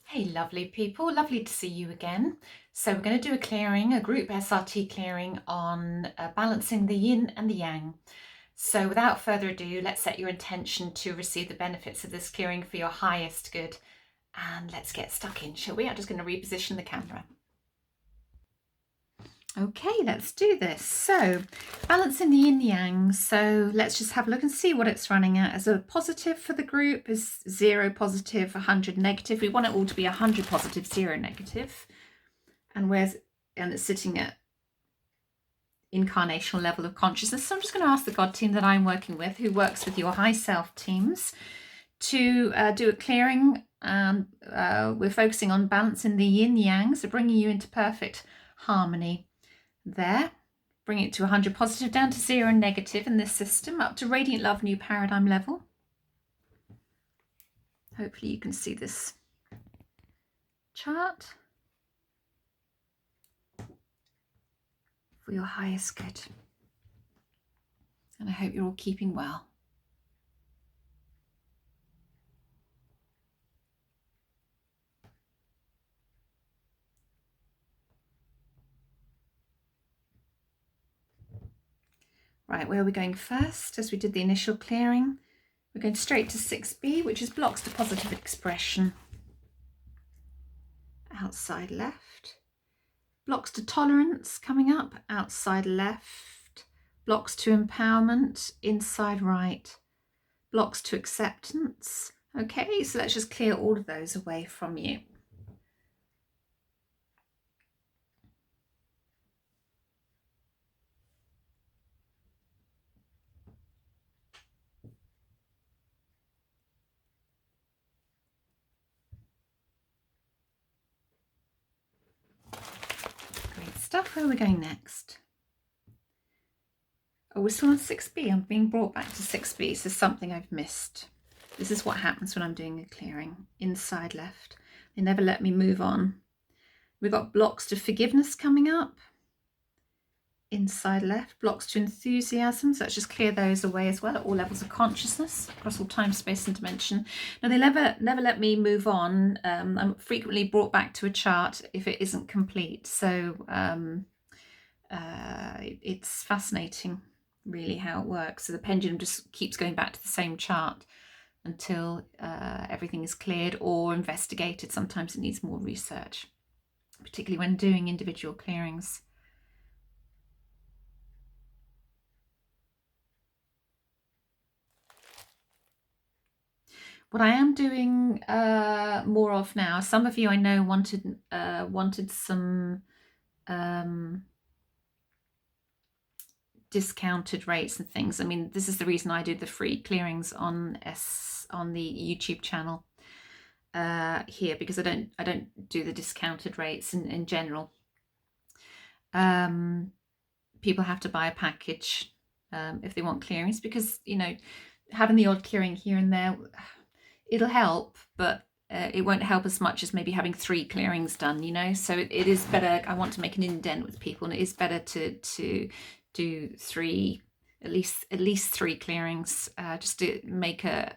Hey, lovely people, lovely to see you again. So we're going to do a clearing, a group SRT clearing on balancing the yin and the yang. So without further ado, let's set your intention to receive the benefits of this clearing for your highest good. And let's get stuck in, shall we? I'm just going to reposition the camera. Okay, let's do this. So balancing the yin yang. So let's just have a look and see what it's running at. As a positive for the group is 0 positive, 100 negative. We want it all to be 100 positive, 0 negative. And it's sitting at incarnational level of consciousness. So I'm just going to ask the God team that I'm working with, who works with your high self teams, to do a clearing. We're focusing on balancing the yin yang, so bringing you into perfect harmony there. Bring it to 100 positive, down to 0 negative in this system, up to radiant love, new paradigm level. Hopefully you can see this chart. For your highest good. And I hope you're all keeping well. Right, where are we going first? As we did the initial clearing, we're going straight to 6B, which is blocks to positive expression. Outside left. Blocks to tolerance coming up, outside left. Blocks to empowerment, inside right. Blocks to acceptance. Okay, so let's just clear all of those away from you. Great stuff. Where are we going next? Oh, we're still on 6B. I'm being brought back to 6B. So something I've missed. This is what happens when I'm doing a clearing. Inside left. They never let me move on. We've got blocks to forgiveness coming up. Inside left. Blocks to enthusiasm. So let's just clear those away as well at all levels of consciousness, across all time, space and dimension. Now they never let me move on. I'm frequently brought back to a chart if it isn't complete. So it's fascinating really how it works. So the pendulum just keeps going back to the same chart until everything is cleared or investigated. Sometimes it needs more research, particularly when doing individual clearings. What I am doing more of now, some of you I know wanted some discounted rates and things. I mean, this is the reason I do the free clearings on the YouTube channel here, because I don't do the discounted rates in general. People have to buy a package if they want clearings, because having the odd clearing here and there, it'll help, but it won't help as much as maybe having 3 clearings done, so it is better. I want to make an indent with people, and it is better to do 3, at least 3 clearings, just to make a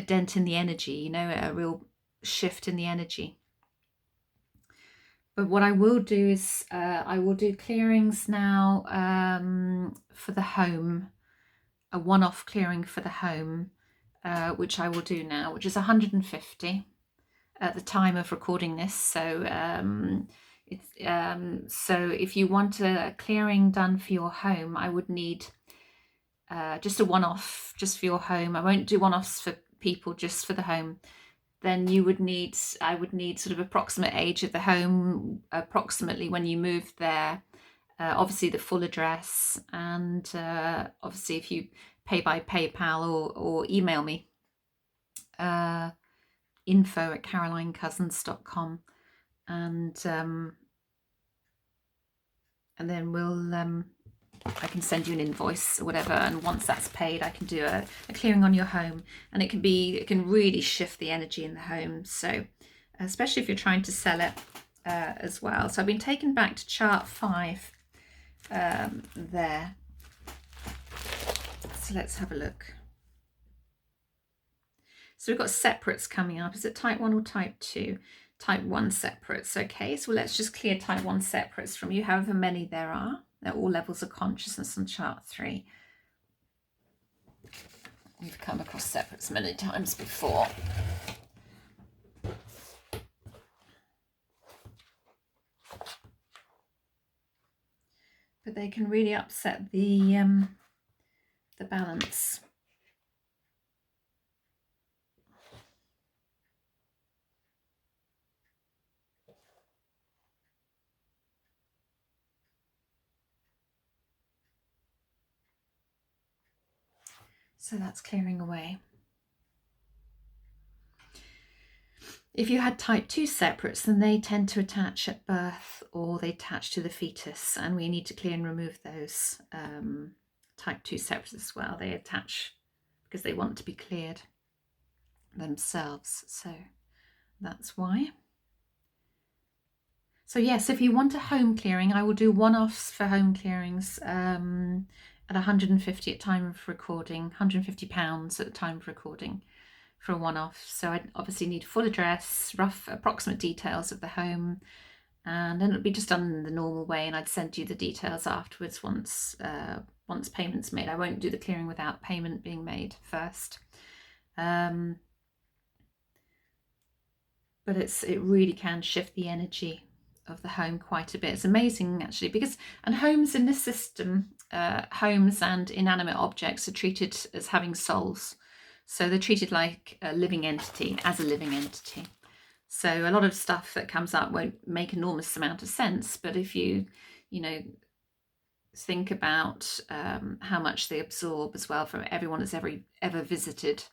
dent in the energy, a real shift in the energy. But what I will do is I will do clearings now for the home, a one-off clearing for the home, which I will do now, which is 150 at the time of recording this. So so if you want a clearing done for your home, I would need just a one-off just for your home. I won't do one-offs for people, just for the home. Then I would need sort of approximate age of the home, approximately when you moved there, obviously the full address, and obviously if you pay by PayPal or email me, info@carolinecousins.com, and then I can send you an invoice or whatever, and once that's paid, I can do a clearing on your home, and it can really shift the energy in the home. So especially if you're trying to sell it as well. So I've been taken back to chart 5 there. So let's have a look. So we've got separates coming up. Is it type 1 or type 2? Type 1 separates. Okay, so let's just clear type 1 separates from you, however many there are. They're all levels of consciousness on chart 3. We've come across separates many times before. But they can really upset the balance. So that's clearing away. If you had type 2 separates, then they tend to attach at birth, or they attach to the fetus, and we need to clear and remove those type 2 separates as well. They attach because they want to be cleared themselves, so that's why. So yes, if you want a home clearing, I will do one-offs for home clearings at 150 at time of recording, £150 at the time of recording for a one-off. So I obviously need full address, rough approximate details of the home, and then it'll be just done in the normal way, and I'd send you the details afterwards once payment's made. I won't do the clearing without payment being made first. But it really can shift the energy of the home quite a bit. It's amazing actually, and homes in this system, homes and inanimate objects are treated as having souls. So they're treated like a living entity, So a lot of stuff that comes up won't make enormous amount of sense, but if you think about how much they absorb as well from everyone that's ever visited,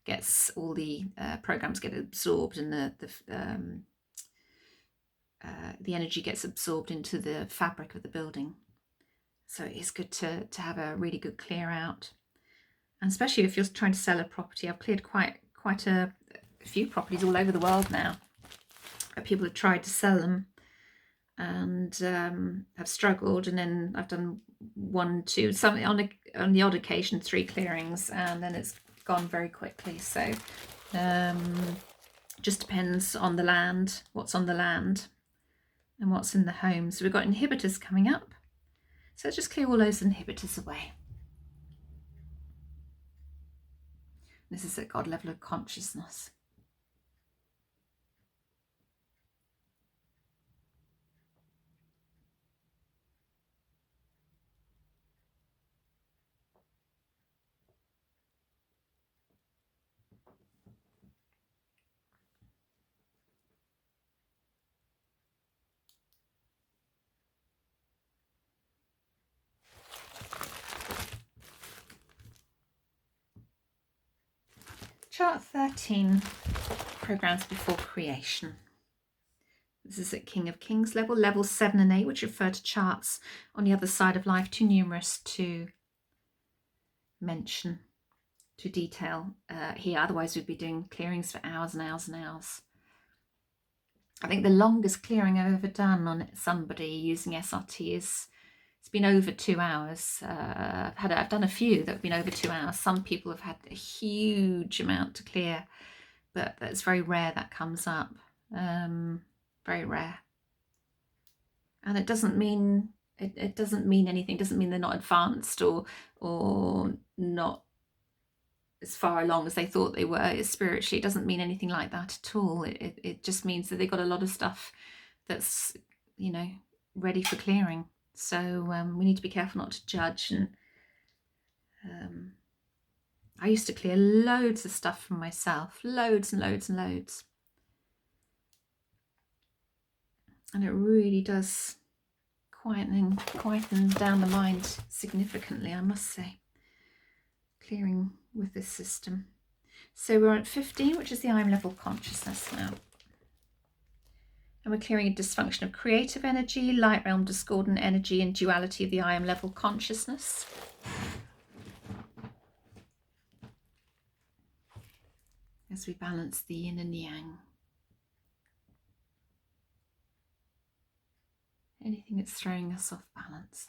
gets all the programs get absorbed, and the energy gets absorbed into the fabric of the building. So it is good to have a really good clear out, and especially if you're trying to sell a property. I've cleared quite a few properties all over the world now. People have tried to sell them and have struggled, and then I've done 1, 2, something on the odd occasion 3 clearings, and then it's gone very quickly. So just depends on the land, what's on the land and what's in the home. So we've got inhibitors coming up, so let's just clear all those inhibitors away. This is at God level of consciousness. Chart 13, programs before creation. This is at King of Kings level, levels 7 and 8, which refer to charts on the other side of life, too numerous to mention, to detail here. Otherwise we'd be doing clearings for hours and hours and hours. I think the longest clearing I've ever done on somebody using SRT it's been over 2 hours. I've done a few that have been over 2 hours. Some people have had a huge amount to clear, but it's very rare that comes up. Very rare. And it doesn't mean it doesn't mean anything. It doesn't mean they're not advanced or not as far along as they thought they were spiritually. It doesn't mean anything like that at all. It just means that they've got a lot of stuff that's ready for clearing. So we need to be careful not to judge. And I used to clear loads of stuff from myself, loads and loads and loads, and it really does quieten down the mind significantly, I must say, clearing with this system. So we're at 15, which is the I am level consciousness now. And we're clearing a dysfunction of creative energy, light realm discordant energy, and duality of the I am level consciousness. As we balance the yin and yang. Anything that's throwing us off balance.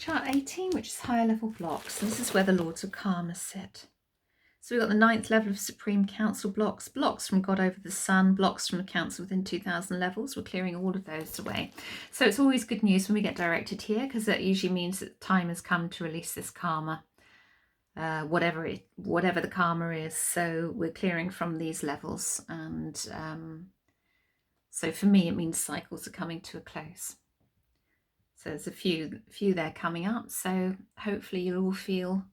Chart 18, which is higher level blocks. This is where the Lords of Karma sit. So we've got the 9th level of Supreme Council blocks, blocks from God over the Sun, blocks from the Council within 2000 levels. We're clearing all of those away. So it's always good news when we get directed here, because that usually means that time has come to release this karma, whatever the karma is. So we're clearing from these levels. And so for me, it means cycles are coming to a close. So there's a few there coming up. So hopefully you'll all feel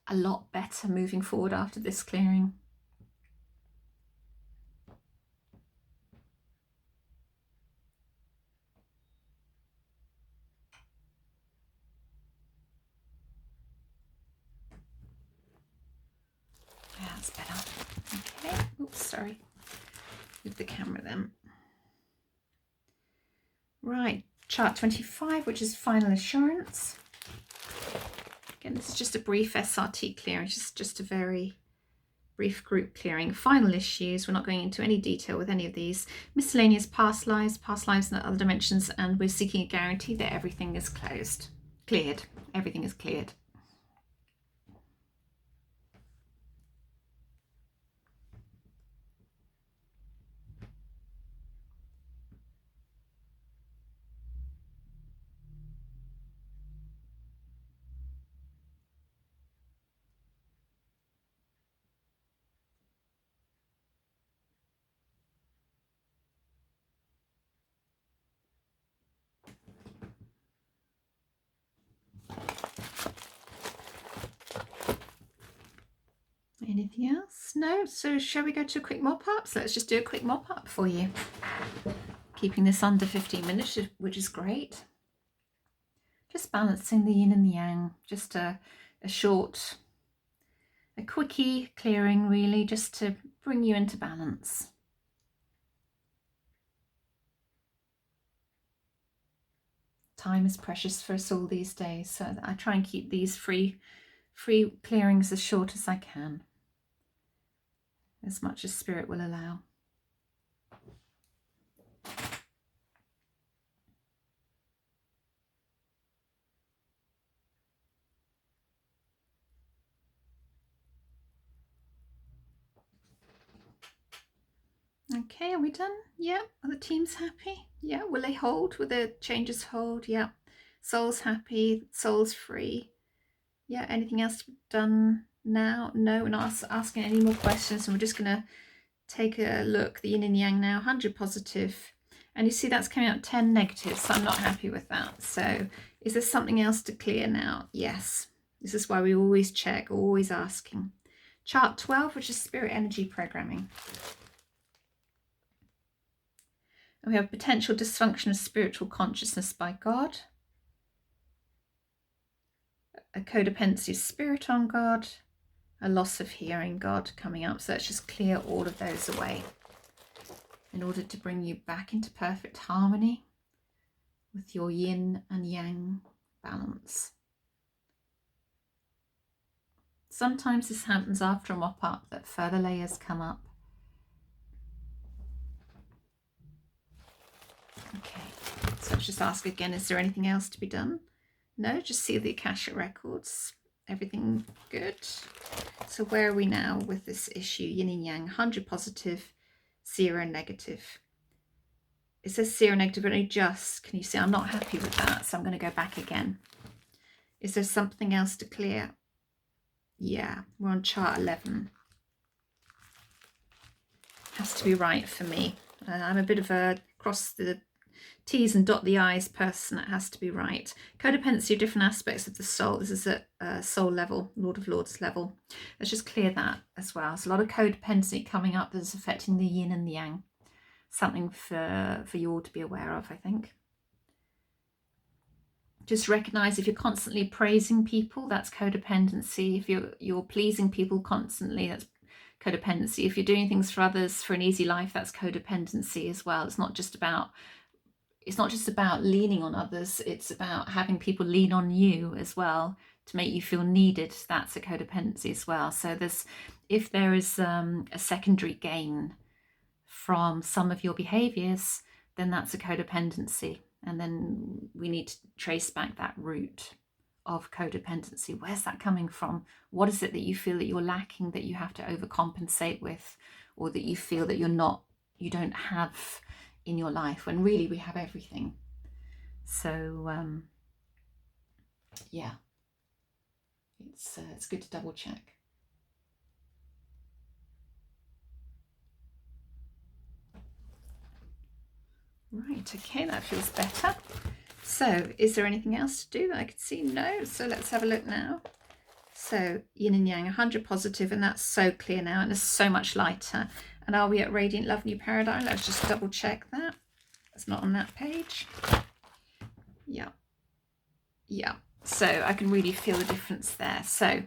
a lot better moving forward after this clearing. Yeah, that's better. Okay. Oops, sorry. Move the camera then. Right, chart 25, which is final assurance. Again, this is just a brief SRT clearing, just a very brief group clearing. Final issues, we're not going into any detail with any of these. Miscellaneous past lives in other dimensions, and we're seeking a guarantee that everything is cleared. Everything is cleared. Anything else? No? So shall we go to a quick mop-up? So let's just do a quick mop-up for you. Keeping this under 15 minutes, which is great. Just balancing the yin and the yang. Just a quickie clearing, really, just to bring you into balance. Time is precious for us all these days, so I try and keep these free clearings as short as I can, as much as Spirit will allow. Okay, are we done? Yeah. Are the teams happy? Yeah. Will they hold? Will the changes hold? Yeah. Soul's happy. Soul's free. Yeah. Anything else to be done now? No, we're not asking any more questions, and we're just going to take a look. The yin and yang now, 100 positive. And you see that's coming out 10 negative, so I'm not happy with that. So is there something else to clear now? Yes. This is why we always check, always asking. Chart 12, which is spirit energy programming. And we have potential dysfunction of spiritual consciousness by God. A codependency of spirit on God. A loss of hearing God coming up. So let's just clear all of those away in order to bring you back into perfect harmony with your yin and yang balance. Sometimes this happens after a mop-up, that further layers come up. Okay, so let's just ask again, is there anything else to be done? No, just see the Akashic records. Everything good? So where are we now with this issue? Yin and Yang, 100 positive, 0 negative. It says 0 negative, but only just. Can you see? I'm not happy with that, so I'm going to go back again. Is there something else to clear? Yeah, we're on chart 11. Has to be right for me. I'm a bit of a cross the T's and dot the I's person. It has to be right. Codependency of different aspects of the soul. This is at soul level, Lord of Lords level. Let's just clear that as well. So a lot of codependency coming up that's affecting the yin and the yang. Something for you all to be aware of, I think. Just recognize if you're constantly praising people, that's codependency. If you're pleasing people constantly, that's codependency. If you're doing things for others for an easy life, that's codependency as well. It's not just about leaning on others, it's about having people lean on you as well to make you feel needed. That's a codependency as well. So if there is a secondary gain from some of your behaviors, then that's a codependency, and then we need to trace back that root. of codependency? Where's that coming from? What is it that you feel that you're lacking, that you have to overcompensate with, or that you feel that you don't have in your life, when really we have everything? So yeah, it's good to double check. Right, okay, that feels better. So is there anything else to do that I could see? No. So let's have a look now. So yin and yang, 100 positive, and that's so clear now, and it's so much lighter. And are we at radiant love, new paradigm? Let's just double check that. It's not on that page. Yeah. Yeah. So I can really feel the difference there. So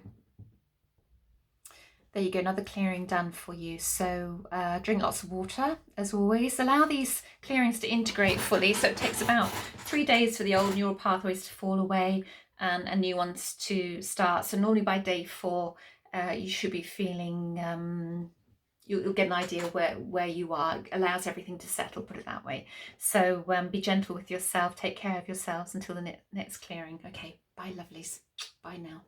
there you go, another clearing done for you. So drink lots of water, as always. Allow these clearings to integrate fully. So it takes about 3 days for the old neural pathways to fall away and new ones to start. So normally by day 4, you should be feeling, you'll get an idea where you are. It allows everything to settle, put it that way. So be gentle with yourself. Take care of yourselves until the next clearing. Okay, bye lovelies. Bye now.